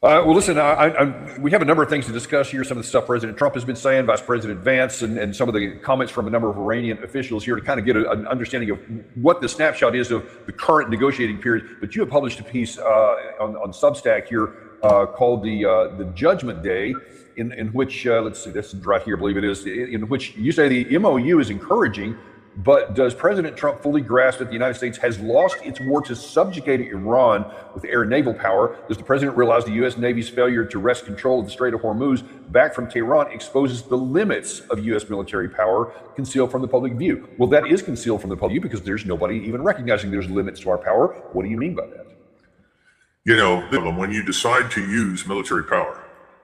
Well, listen, we have a number of things to discuss here. Some of the stuff President Trump has been saying, Vice President Vance, and some of the comments from a number of Iranian officials here to kind of get an understanding of what the snapshot is of the current negotiating period. But you have published a piece on Substack here called the Judgment Day, in which, let's see, this is right here, I believe it is, in which you say the MOU is encouraging, but does President Trump fully grasp that the United States has lost its war to subjugate Iran with air and naval power? Does the president realize the U.S. Navy's failure to wrest control of the Strait of Hormuz back from Tehran exposes the limits of U.S. military power concealed from the public view? Well, that is concealed from the public view because there's nobody even recognizing there's limits to our power. What do you mean by that? You know, when you decide to use military power,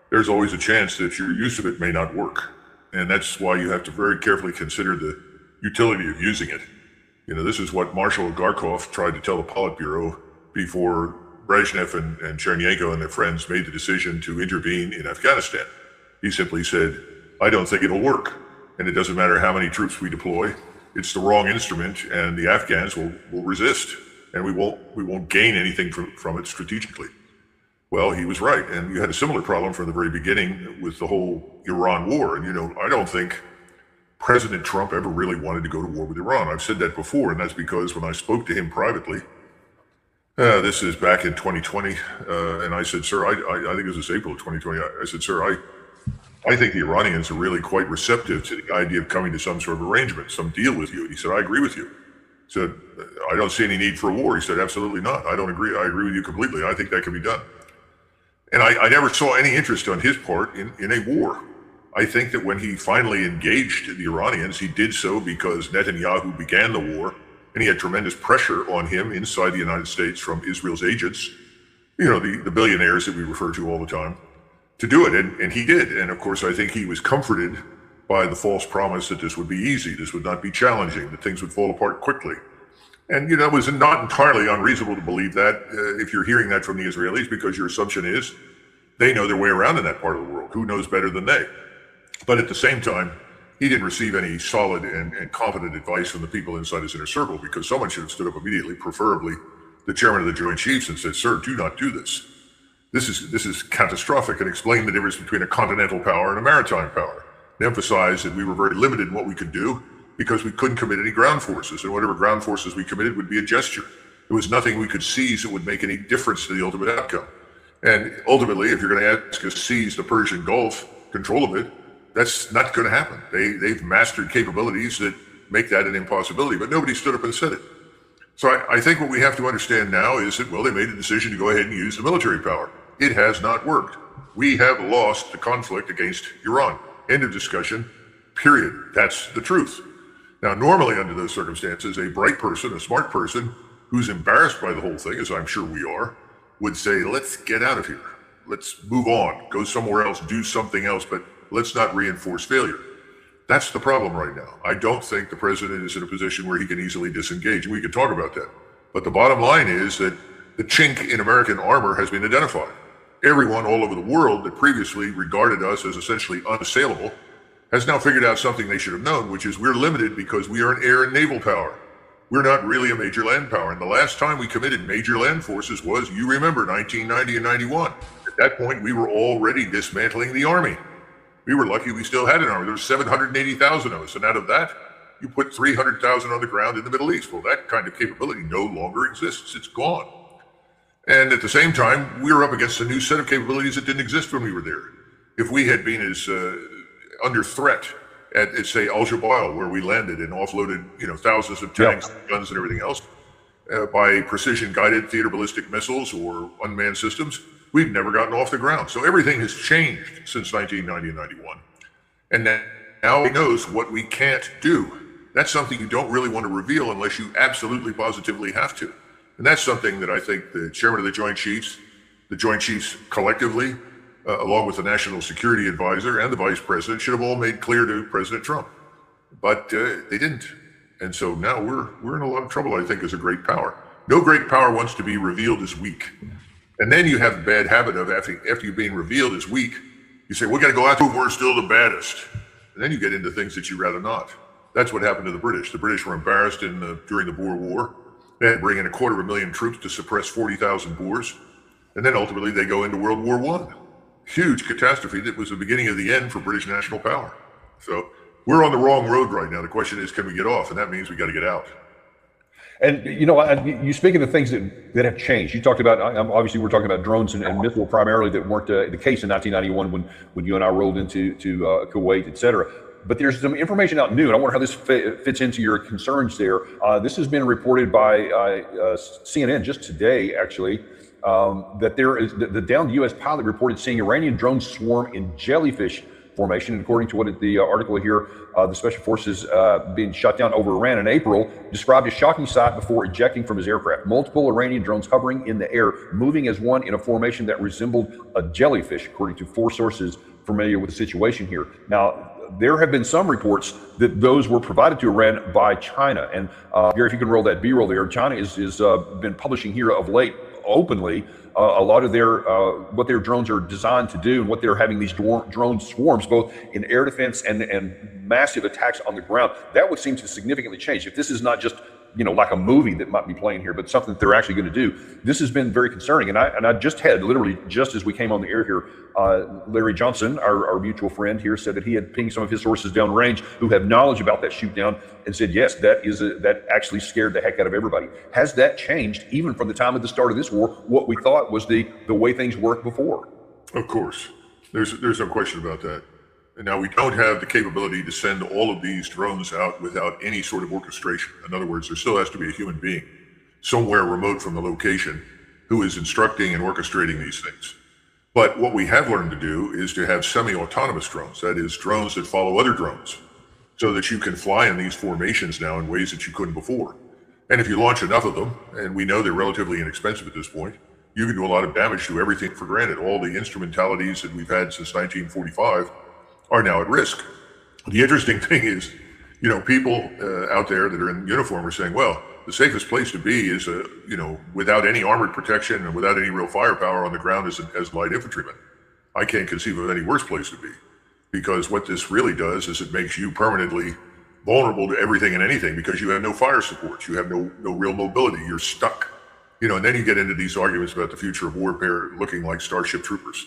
there's always a chance that your use of it may not work. And that's why you have to very carefully consider the utility of using it. You know, this is what Marshal Garkov tried to tell the Politburo before Brezhnev and Chernyenko and their friends made the decision to intervene in Afghanistan. He simply said, I don't think it'll work. And it doesn't matter how many troops we deploy. It's the wrong instrument, and the Afghans will resist. And we won't gain anything from it strategically. Well, he was right. And you had a similar problem from the very beginning with the whole Iran war. And, you know, I don't think President Trump ever really wanted to go to war with Iran. I've said that before, and that's because when I spoke to him privately, this is back in 2020, and I said, sir, I think this is April of 2020. I said, sir, I think the Iranians are really quite receptive to the idea of coming to some sort of arrangement, some deal with you. And he said, I agree with you. He said, I don't see any need for a war. He said, absolutely not. I don't agree. I agree with you completely. I think that can be done. And I never saw any interest on his part in a war. I think that when he finally engaged the Iranians, he did so because Netanyahu began the war, and he had tremendous pressure on him inside the United States from Israel's agents, you know, the billionaires that we refer to all the time, to do it, and he did. And of course, I think he was comforted by the false promise that this would be easy, this would not be challenging, that things would fall apart quickly. And, you know, it was not entirely unreasonable to believe that if you're hearing that from the Israelis, because your assumption is they know their way around in that part of the world. Who knows better than they? But at the same time, he didn't receive any solid and confident advice from the people inside his inner circle, because someone should have stood up immediately, preferably the chairman of the Joint Chiefs, and said, sir, do not do this. This is catastrophic, and explain the difference between a continental power and a maritime power. And emphasize that we were very limited in what we could do because we couldn't commit any ground forces, and whatever ground forces we committed would be a gesture. There was nothing we could seize that would make any difference to the ultimate outcome. And ultimately, if you're going to ask us to seize the Persian Gulf, control of it, that's not going to happen. They've mastered capabilities that make that an impossibility, but nobody stood up and said it. So I think what we have to understand now is that, well, they made a decision to go ahead and use the military power. It has not worked. We have lost the conflict against Iran. End of discussion, period. That's the truth. Now, normally under those circumstances, a bright person, a smart person, who's embarrassed by the whole thing, as I'm sure we are, would say, let's get out of here. Let's move on, go somewhere else, do something else, but let's not reinforce failure. That's the problem right now. I don't think the president is in a position where he can easily disengage, and we can talk about that. But the bottom line is that the chink in American armor has been identified. Everyone all over the world that previously regarded us as essentially unassailable has now figured out something they should have known, which is we're limited because we are an air and naval power. We're not really a major land power. And the last time we committed major land forces was, you remember, 1990 and 91. At that point, we were already dismantling the Army. We were lucky we still had an army. There were 780,000 of us. And out of that, you put 300,000 on the ground in the Middle East. Well, that kind of capability no longer exists. It's gone. And at the same time, we were up against a new set of capabilities that didn't exist when we were there. If we had been as under threat at say, Al-Jabail, where we landed and offloaded, thousands of tanks, guns, and everything else, by precision-guided theater ballistic missiles or unmanned systems, we've never gotten off the ground. So everything has changed since 1990 and 91. And now he knows what we can't do. That's something you don't really want to reveal unless you absolutely positively have to. And that's something that I think the chairman of the Joint Chiefs collectively, along with the National Security Advisor and the Vice President, should have all made clear to President Trump. But they didn't. And so now we're in a lot of trouble, I think, as a great power. No great power wants to be revealed as weak. And then you have the bad habit of, after you're being revealed as weak, you say, we're going to go out to we're still the baddest. And then you get into things that you'd rather not. That's what happened to the British. The British were embarrassed during the Boer War. They had to bring in 250,000 troops to suppress 40,000 Boers. And then ultimately they go into World War I. Huge catastrophe that was the beginning of the end for British national power. So we're on the wrong road right now. The question is, can we get off? And that means we got to get out. And you speak of the things that have changed. You talked about, obviously we're talking about drones and missile primarily that weren't the case in 1991 when you and I rolled into Kuwait, et cetera. But there's some information out new, and I wonder how this fits into your concerns there. This has been reported by CNN just today, actually, that there is the downed U.S. pilot reported seeing Iranian drones swarm in jellyfish formation. And according to what the article here, the special forces being shot down over Iran in April, described a shocking sight before ejecting from his aircraft. Multiple Iranian drones hovering in the air, moving as one in a formation that resembled a jellyfish, according to 4 sources familiar with the situation here. Now, there have been some reports that those were provided to Iran by China. And Gary, if you can roll that B-roll there, China is been publishing here of late openly a lot of their what their drones are designed to do and what they're having these drone swarms, both in air defense and massive attacks on the ground. That would seem to significantly change. If this is not just like a movie that might be playing here, but something that they're actually going to do. This has been very concerning. And I just had, literally just as we came on the air here, Larry Johnson, our mutual friend here, said that he had pinged some of his sources downrange who have knowledge about that shoot down and said, yes, that actually scared the heck out of everybody. Has that changed even from the time of the start of this war, what we thought was the way things worked before? Of course. There's no question about that. And now we don't have the capability to send all of these drones out without any sort of orchestration. In other words, there still has to be a human being somewhere remote from the location who is instructing and orchestrating these things. But what we have learned to do is to have semi-autonomous drones, that is, drones that follow other drones, so that you can fly in these formations now in ways that you couldn't before. And if you launch enough of them, and we know they're relatively inexpensive at this point, you can do a lot of damage to everything for granted. All the instrumentalities that we've had since 1945 are now at risk. The interesting thing is, people out there that are in uniform are saying, well, the safest place to be is, without any armored protection and without any real firepower on the ground as light infantrymen. I can't conceive of any worse place to be, because what this really does is it makes you permanently vulnerable to everything and anything because you have no fire support. You have no real mobility. You're stuck. And then you get into these arguments about the future of warfare looking like Starship Troopers.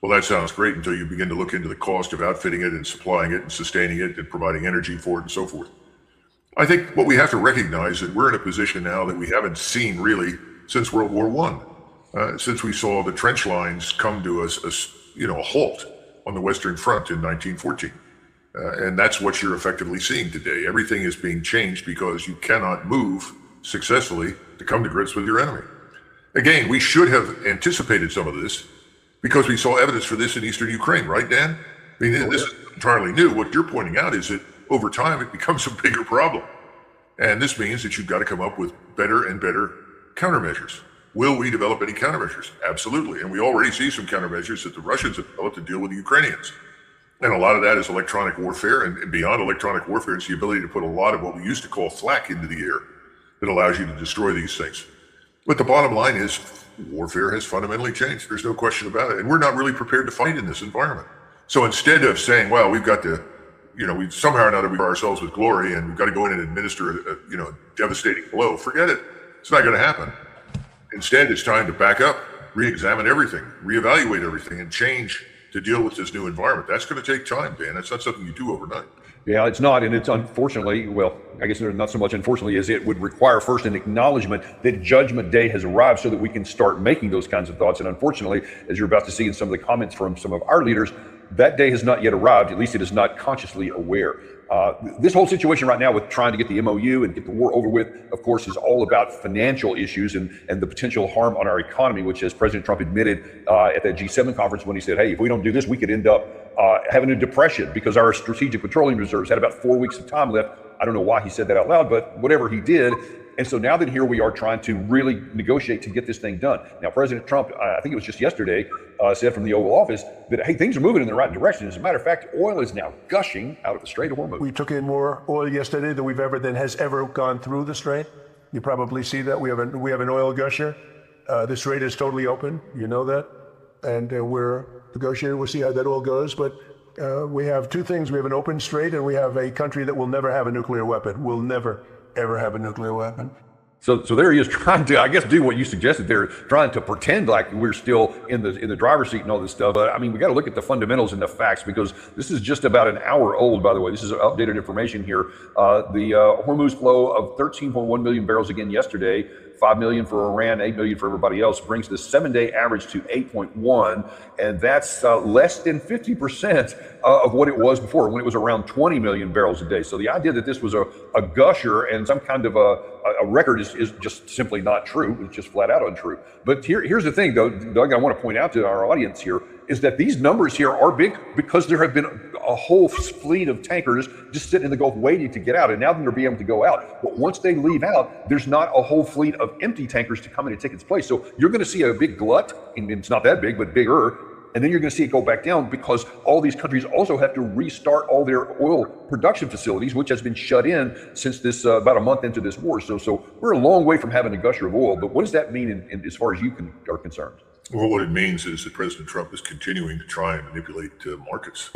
Well, that sounds great until you begin to look into the cost of outfitting it and supplying it and sustaining it and providing energy for it and so forth. I think what we have to recognize is that we're in a position now that we haven't seen really since World War I, since we saw the trench lines come to a halt on the Western Front in 1914. And that's what you're effectively seeing today. Everything is being changed because you cannot move successfully to come to grips with your enemy. Again, we should have anticipated some of this, because we saw evidence for this in eastern Ukraine, right, Dan? I mean, this is entirely new. What you're pointing out is that over time it becomes a bigger problem. And this means that you've got to come up with better and better countermeasures. Will we develop any countermeasures? Absolutely. And we already see some countermeasures that the Russians have developed to deal with the Ukrainians. And a lot of that is electronic warfare. And beyond electronic warfare, it's the ability to put a lot of what we used to call flak into the air that allows you to destroy these things. But the bottom line is, warfare has fundamentally changed. There's no question about it. And we're not really prepared to fight in this environment. So instead of saying, well, we've got to, we somehow or another we ourselves with glory and we've got to go in and administer a devastating blow, forget it. It's not going to happen. Instead, it's time to back up, re-examine everything, reevaluate everything, and change to deal with this new environment. That's going to take time, Dan. That's not something you do overnight. Yeah, it's not. And it's unfortunately, well, I guess not so much unfortunately, as it would require first an acknowledgement that Judgment Day has arrived so that we can start making those kinds of thoughts. And unfortunately, as you're about to see in some of the comments from some of our leaders, that day has not yet arrived. At least it is not consciously aware. This whole situation right now with trying to get the MOU and get the war over with, of course, is all about financial issues and the potential harm on our economy, which, as President Trump admitted at that G7 conference when he said, hey, if we don't do this, we could end up having a depression because our strategic petroleum reserves had about 4 weeks of time left. I don't know why he said that out loud, but whatever he did. And so now that here we are trying to really negotiate to get this thing done. Now, President Trump, I think it was just yesterday, said from the Oval Office that, hey, things are moving in the right direction. As a matter of fact, oil is now gushing out of the Strait of Hormuz. We took in more oil yesterday than has ever gone through the Strait. You probably see that. We have an oil gusher. The Strait is totally open. You know that. And we're negotiating. We'll see how that all goes. But we have two things. We have an open Strait, and we have a country that will never have a nuclear weapon. Will never, ever have a nuclear weapon. So there he is trying to, I guess, do what you suggested there, trying to pretend like we're still in the driver's seat and all this stuff. But I mean, we got to look at the fundamentals and the facts, because this is just about an hour old, by the way. This is updated information here. The Hormuz flow of 13.1 million barrels again yesterday, 5 million for Iran, 8 million for everybody else, brings the 7-day average to 8.1, and that's less than 50% of what it was before, when it was around 20 million barrels a day. So the idea that this was a gusher and some kind of a record is just simply not true. It's just flat out untrue. But here's the thing, though, Doug, I want to point out to our audience here, is that these numbers here are big because there have been a whole fleet of tankers just sitting in the Gulf waiting to get out, and now they're being able to go out. But once they leave out, there's not a whole fleet of empty tankers to come in and take its place. So you're going to see a big glut, and it's not that big, but bigger, and then you're going to see it go back down, because all these countries also have to restart all their oil production facilities, which has been shut in since this about a month into this war. So we're a long way from having a gusher of oil. But what does that mean as far as you are concerned? Well, what it means is that President Trump is continuing to try and manipulate markets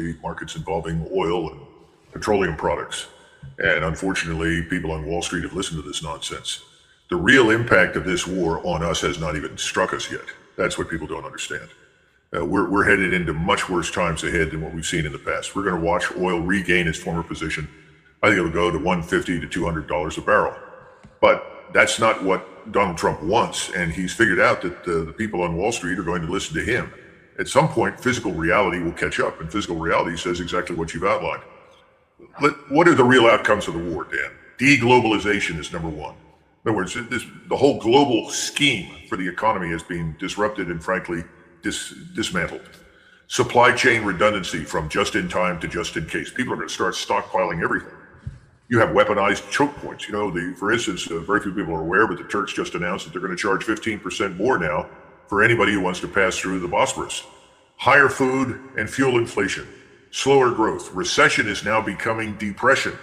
involving oil and petroleum products. And unfortunately, people on Wall Street have listened to this nonsense. The real impact of this war on us has not even struck us yet. That's what people don't understand. We're headed into much worse times ahead than what we've seen in the past. We're going to watch oil regain its former position. I think it'll go to $150 to $200 a barrel. But that's not what Donald Trump wants, and he's figured out that the people on Wall Street are going to listen to him. At some point, physical reality will catch up, and physical reality says exactly what you've outlined. What are the real outcomes of the war, Dan? Deglobalization is number one. In other words, the whole global scheme for the economy has been disrupted and, frankly, dismantled. Supply chain redundancy from just in time to just in case. People are going to start stockpiling everything. You have weaponized choke points. For instance, very few people are aware, but the Turks just announced that they're going to charge 15% more now for anybody who wants to pass through the Bosporus. Higher food and fuel inflation, slower growth. Recession is now becoming depression,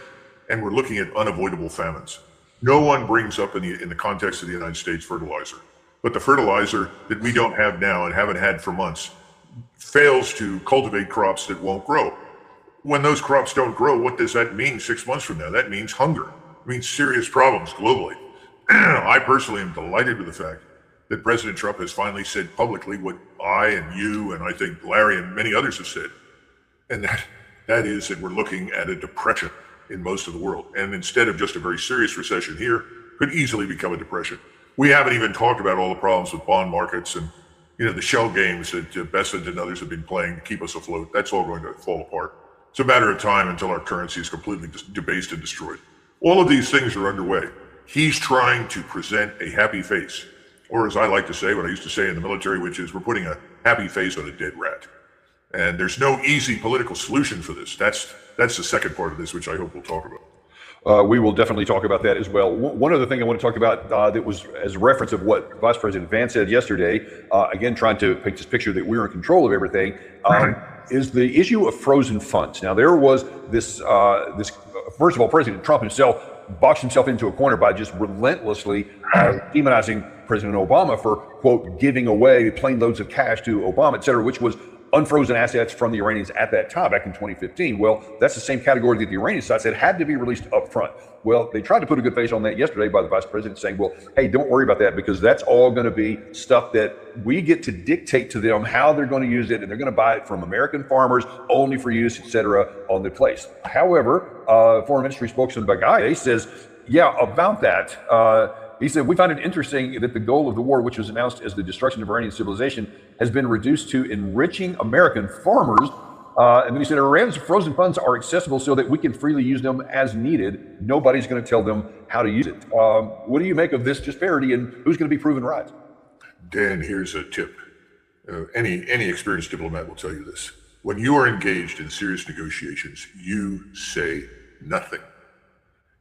and we're looking at unavoidable famines. No one brings up in the context of the United States fertilizer. But the fertilizer that we don't have now and haven't had for months fails to cultivate crops that won't grow. When those crops don't grow, what does that mean 6 months from now? That means hunger. It means serious problems globally. I personally am delighted with the fact that President Trump has finally said publicly what I and you and I think Larry and many others have said. And that is that we're looking at a depression in most of the world. And instead of just a very serious recession here, could easily become a depression. We haven't even talked about all the problems with bond markets and the shell games that Bessent and others have been playing to keep us afloat. That's all going to fall apart. It's a matter of time until our currency is completely debased and destroyed. All of these things are underway. He's trying to present a happy face, or as I like to say, what I used to say in the military, which is we're putting a happy face on a dead rat. And there's no easy political solution for this. That's the second part of this, which I hope we'll talk about. We will definitely talk about that as well. One other thing I want to talk about that was as a reference of what Vice President Vance said yesterday, again, trying to paint this picture that we're in control of everything, is the issue of frozen funds. Now, there was this first of all, President Trump himself boxed himself into a corner by just relentlessly demonizing President Obama for, quote, giving away plane loads of cash to Obama, et cetera, which was unfrozen assets from the Iranians at that time, back in 2015. Well, that's the same category that the Iranian side said had to be released up front. Well, they tried to put a good face on that yesterday by the vice president saying, well, hey, don't worry about that, because that's all going to be stuff that we get to dictate to them how they're going to use it, and they're going to buy it from American farmers only for use, et cetera, on the place. However, Foreign Ministry spokesman Bagay says, yeah, about that. He said, we find it interesting that the goal of the war, which was announced as the destruction of Iranian civilization, has been reduced to enriching American farmers. And then he said, Iran's frozen funds are accessible so that we can freely use them as needed. Nobody's going to tell them how to use it. What do you make of this disparity, and who's going to be proven right? Dan, here's a tip. Any experienced diplomat will tell you this. When you are engaged in serious negotiations, you say nothing.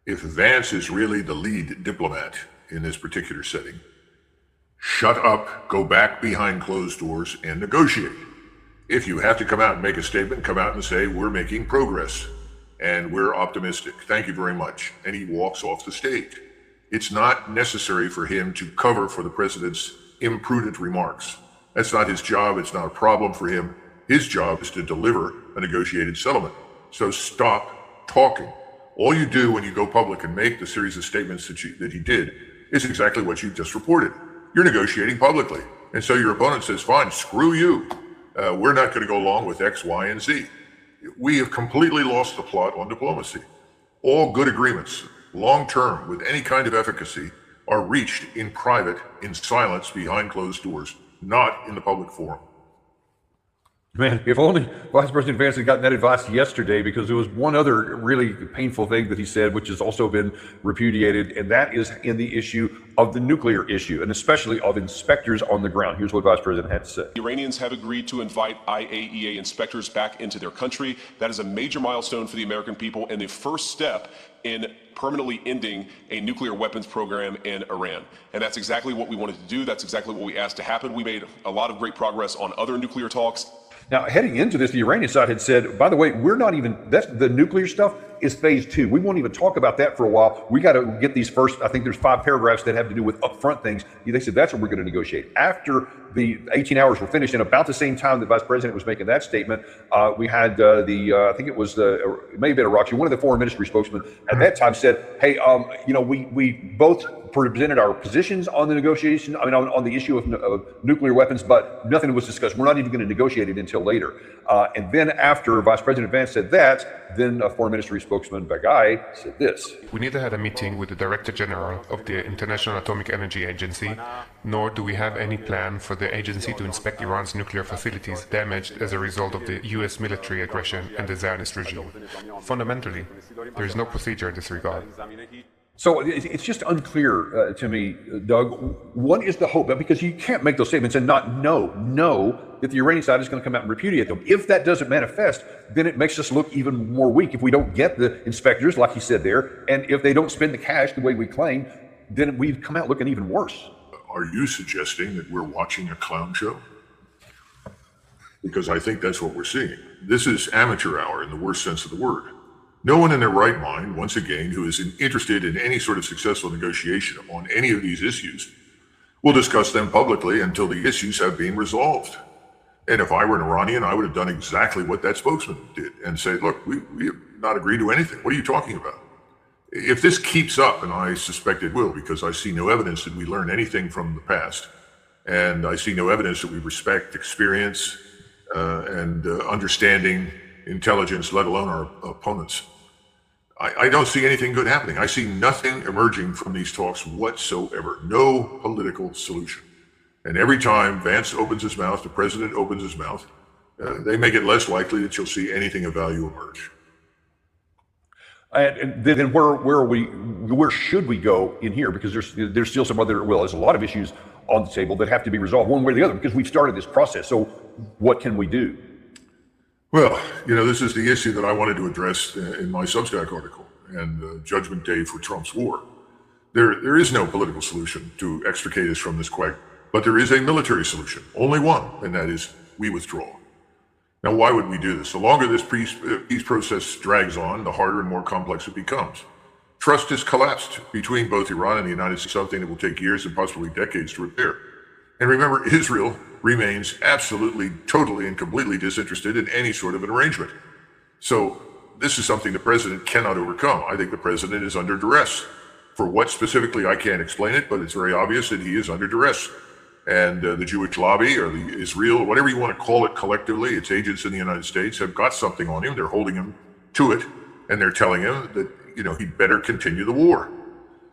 If Vance is really the lead diplomat in this particular setting, shut up, go back behind closed doors and negotiate. If you have to come out and make a statement, come out and say, we're making progress and we're optimistic. Thank you very much. And he walks off the stage. It's not necessary for him to cover for the president's imprudent remarks. That's not his job. It's not a problem for him. His job is to deliver a negotiated settlement. So stop talking. All you do when you go public and make the series of statements that he did is exactly what you just reported. You're negotiating publicly. And so your opponent says, fine, screw you. We're not going to go along with X, Y, and Z. We have completely lost the plot on diplomacy. All good agreements, long-term, with any kind of efficacy, are reached in private, in silence, behind closed doors, not in the public forum. Man, if only Vice President Vance had gotten that advice yesterday, because there was one other really painful thing that he said, which has also been repudiated, and that is in the issue of the nuclear issue, and especially of inspectors on the ground. Here's what Vice President had to say. The Iranians have agreed to invite IAEA inspectors back into their country. That is a major milestone for the American people and the first step in permanently ending a nuclear weapons program in Iran. And that's exactly what we wanted to do. That's exactly what we asked to happen. We made a lot of great progress on other nuclear talks. Now, heading into this, the Iranian side had said, by the way, we're not even, that's the nuclear stuff is phase 2. We won't even talk about that for a while. We got to get these first, I think there's 5 paragraphs that have to do with upfront things. They said that's what we're going to negotiate. After the 18 hours were finished, and about the same time the Vice President was making that statement, we had I think it was, it may have been Iraqi, one of the foreign ministry spokesmen at that time said, hey, we both presented our positions on the negotiation, on the issue of nuclear weapons, but nothing was discussed. We're not even going to negotiate it until later. And then after Vice President Vance said that, then Foreign Ministry spokesman Bagai said this. We neither had a meeting with the Director General of the International Atomic Energy Agency, nor do we have any plan for the agency to inspect Iran's nuclear facilities damaged as a result of the US military aggression and the Zionist regime. Fundamentally, there is no procedure in this regard. So it's just unclear to me, Doug, what is the hope? Because you can't make those statements and not know that the Iranian side is going to come out and repudiate them. If that doesn't manifest, then it makes us look even more weak. If we don't get the inspectors, like he said there, and if they don't spend the cash the way we claim, then we come out looking even worse. Are you suggesting that we're watching a clown show? Because I think that's what we're seeing. This is amateur hour in the worst sense of the word. No one in their right mind, once again, who is interested in any sort of successful negotiation on any of these issues, will discuss them publicly until the issues have been resolved. And if I were an Iranian, I would have done exactly what that spokesman did and say, look, we have not agreed to anything. What are you talking about? If this keeps up, and I suspect it will, because I see no evidence that we learn anything from the past, and I see no evidence that we respect experience and understanding, intelligence, let alone our opponents, I don't see anything good happening. I see nothing emerging from these talks whatsoever. No political solution. And every time Vance opens his mouth, the president opens his mouth, they make it less likely that you'll see anything of value emerge. And then where should we go in here? Because there's still some other, there's a lot of issues on the table that have to be resolved one way or the other, because we've started this process. So what can we do? Well, this is the issue that I wanted to address in my Substack article and Judgment Day for Trump's war. There is no political solution to extricate us from this quagmire, but there is a military solution, only one, and that is we withdraw. Now, why would we do this? The longer this peace process drags on, the harder and more complex it becomes. Trust has collapsed between both Iran and the United States, something that will take years and possibly decades to repair. And remember, Israel remains absolutely, totally, and completely disinterested in any sort of an arrangement. So this is something the president cannot overcome. I think the president is under duress. For what specifically, I can't explain it, but it's very obvious that he is under duress. And the Jewish lobby, or the Israel, whatever you want to call it collectively, its agents in the United States have got something on him. They're holding him to it, and they're telling him that, he'd better continue the war.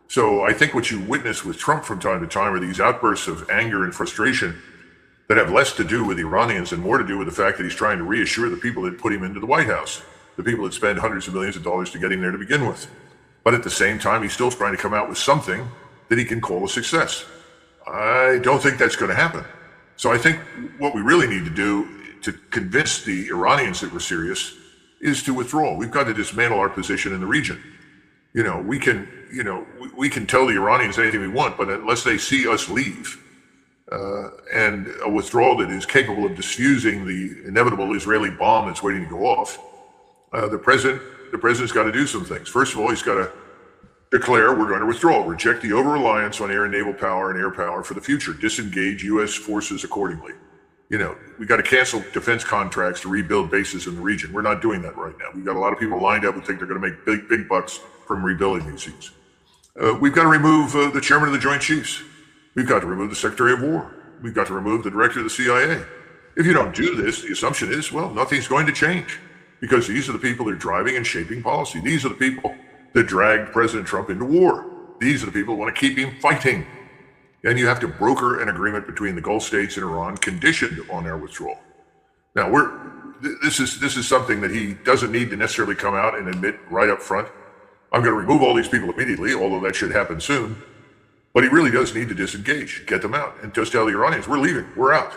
So I think what you witness with Trump from time to time are these outbursts of anger and frustration that have less to do with the Iranians and more to do with the fact that he's trying to reassure the people that put him into the White House, the people that spend hundreds of millions of dollars to get him there to begin with. But at the same time, he's still trying to come out with something that he can call a success. I don't think that's going to happen. So I think what we really need to do to convince the Iranians that we're serious is to withdraw. We've got to dismantle our position in the region. We can tell the Iranians anything we want, but unless they see us leave, and a withdrawal that is capable of diffusing the inevitable Israeli bomb that's waiting to go off, the president's got to do some things. First of all, he's got to declare we're going to withdraw, reject the over-reliance on air and naval power and air power for the future, disengage U.S. forces accordingly. We got to cancel defense contracts to rebuild bases in the region. We're not doing that right now. We've got a lot of people lined up who think they're going to make big bucks from rebuilding these things. We've got to remove the chairman of the Joint Chiefs. We've got to remove the Secretary of War. We've got to remove the director of the CIA. If you don't do this, the assumption is, well, nothing's going to change, because these are the people that are driving and shaping policy. These are the people that dragged President Trump into war. These are the people who want to keep him fighting. And you have to broker an agreement between the Gulf states and Iran conditioned on their withdrawal. Now, this is something that he doesn't need to necessarily come out and admit right up front. I'm going to remove all these people immediately, although that should happen soon. But he really does need to disengage, get them out, and just tell the Iranians, we're leaving, we're out.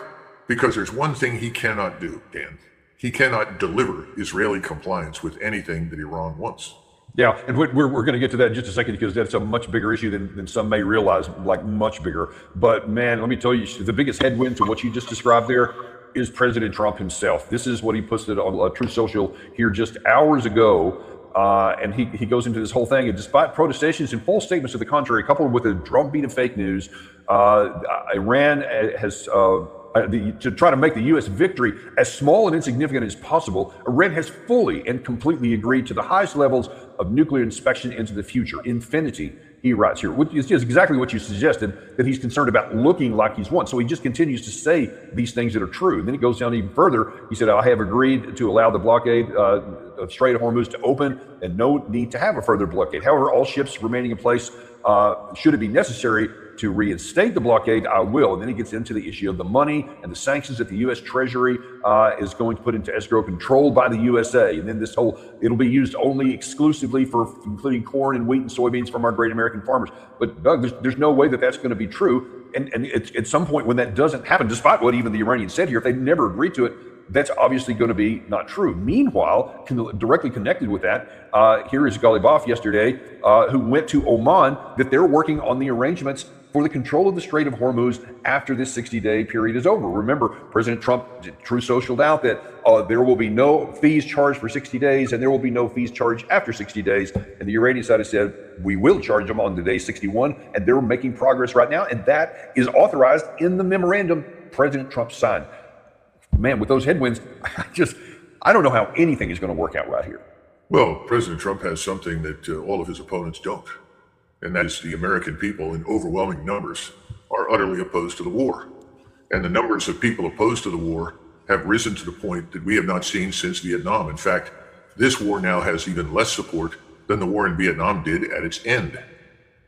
Because there's one thing he cannot do, Dan. He cannot deliver Israeli compliance with anything that Iran wants. Yeah, and we're going to get to that in just a second, because that's a much bigger issue than some may realize, like much bigger. But man, let me tell you, the biggest headwind to what you just described there is President Trump himself. This is what he posted on Truth Social here just hours ago. And he goes into this whole thing, and despite protestations and false statements to the contrary, coupled with a drumbeat of fake news, Iran has, to try to make the U.S. victory as small and insignificant as possible, Iran has fully and completely agreed to the highest levels of nuclear inspection into the future, infinity, he writes here, which is exactly what you suggested, that he's concerned about looking like he's won. So he just continues to say these things that are true. And then he goes down even further. He said, I have agreed to allow the blockade of Strait of Hormuz to open, and no need to have a further blockade. However, all ships remaining in place, should it be necessary to reinstate the blockade, I will. And then he gets into the issue of the money and the sanctions that the U.S. Treasury is going to put into escrow, controlled by the USA. And then this whole, it'll be used only exclusively for including corn and wheat and soybeans from our great American farmers. But Doug, there's no way that that's going to be true. And at some point when that doesn't happen, despite what even the Iranians said here, if they never agreed to it, that's obviously going to be not true. Meanwhile, directly connected with that, here is Ghalibaf yesterday, who went to Oman, that they're working on the arrangements for the control of the Strait of Hormuz after this 60-day period is over. Remember, President Trump, Truth Socialed out that there will be no fees charged for 60 days, and there will be no fees charged after 60 days. And the Iranian side has said, we will charge them on the day 61, and they're making progress right now, and that is authorized in the memorandum President Trump signed. Man, with those headwinds, I don't know how anything is going to work out right here. Well, President Trump has something that all of his opponents don't, and that is the American people in overwhelming numbers are utterly opposed to the war. And the numbers of people opposed to the war have risen to the point that we have not seen since Vietnam. In fact, this war now has even less support than the war in Vietnam did at its end.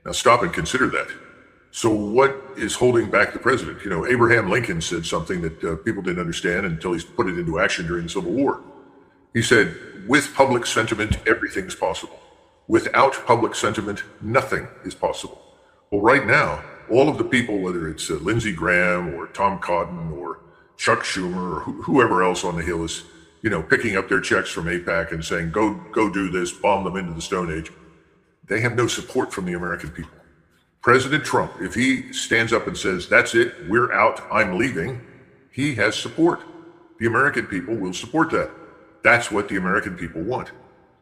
Now stop and consider that. So what is holding back the president? You know, Abraham Lincoln said something that people didn't understand until he put it into action during the Civil War. He said, with public sentiment, everything's possible. Without public sentiment, nothing is possible. Well, right now, all of the people, whether it's Lindsey Graham or Tom Cotton or Chuck Schumer or whoever else on the Hill is, you know, picking up their checks from AIPAC and saying, go do this, bomb them into the Stone Age. They have no support from the American people. President Trump, if he stands up and says, that's it, we're out, I'm leaving, he has support. The American people will support that. That's what the American people want.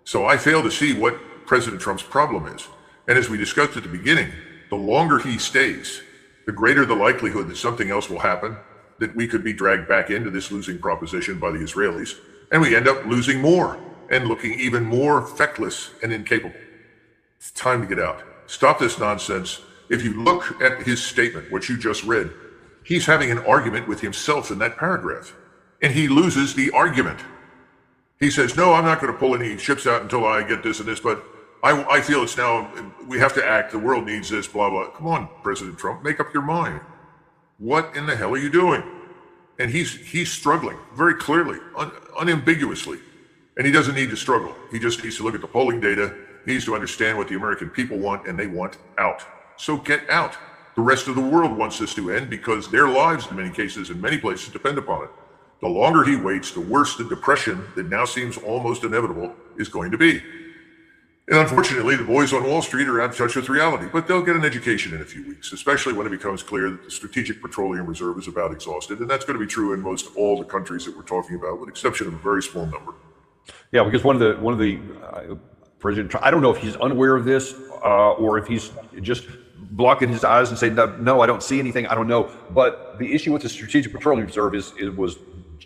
So I fail to see what President Trump's problem is. And as we discussed at the beginning, the longer he stays, the greater the likelihood that something else will happen, that we could be dragged back into this losing proposition by the Israelis, and we end up losing more and looking even more feckless and incapable. It's time to get out. Stop this nonsense. If you look at his statement, what you just read, he's having an argument with himself in that paragraph, and he loses the argument. He says, no, I'm not going to pull any ships out until I get this and this, but I feel it's now, we have to act, the world needs this, blah, blah. Come on, President Trump, make up your mind. What in the hell are you doing? And he's struggling very clearly, unambiguously. And he doesn't need to struggle. He just needs to look at the polling data, needs to understand what the American people want, and they want out. So get out. The rest of the world wants this to end because their lives, in many cases, in many places, depend upon it. The longer he waits, the worse the depression that now seems almost inevitable is going to be. And unfortunately, the boys on Wall Street are out of touch with reality, but they'll get an education in a few weeks, especially when it becomes clear that the Strategic Petroleum Reserve is about exhausted. And that's going to be true in most all the countries that we're talking about, with the exception of a very small number. Yeah, because one of the President Trump, I don't know if he's unaware of this or if he's just blocking his eyes and saying, no, I don't see anything. I don't know. But the issue with the Strategic Petroleum Reserve was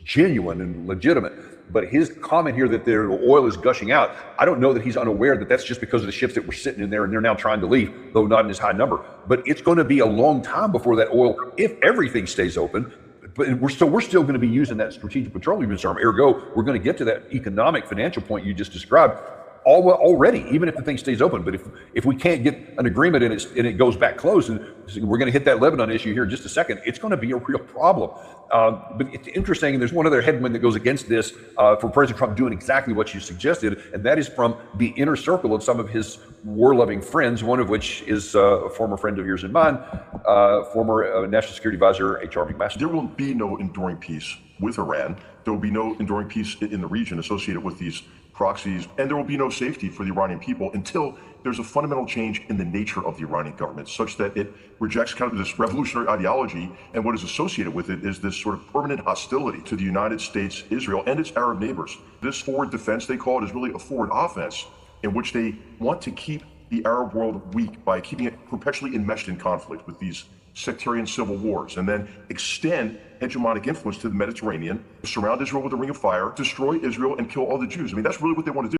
genuine and legitimate. But his comment here that the oil is gushing out, I don't know that he's unaware that that's just because of the ships that were sitting in there and they're now trying to leave, though not in as high number. But it's going to be a long time before that oil, if everything stays open. But we're still going to be using that strategic petroleum reserve. Ergo, we're going to get to that economic financial point you just described already, even if the thing stays open. But if we can't get an agreement and it goes back closed, and we're going to hit that Lebanon issue here in just a second, it's going to be a real problem. But it's interesting, and there's one other headwind that goes against this for President Trump doing exactly what you suggested, and that is from the inner circle of some of his war-loving friends, one of which is a former friend of yours and mine, former National Security Advisor H.R. McMaster. There will be no enduring peace with Iran. There will be no enduring peace in the region associated with these proxies, and there will be no safety for the Iranian people until there's a fundamental change in the nature of the Iranian government, such that it rejects kind of this revolutionary ideology, and what is associated with it is this sort of permanent hostility to the United States, Israel, and its Arab neighbors. This forward defense, they call it, is really a forward offense in which they want to keep the Arab world weak by keeping it perpetually enmeshed in conflict with these sectarian civil wars, and then extend hegemonic influence to the Mediterranean, surround Israel with a ring of fire, destroy Israel, and kill all the Jews. I mean, that's really what they want to do.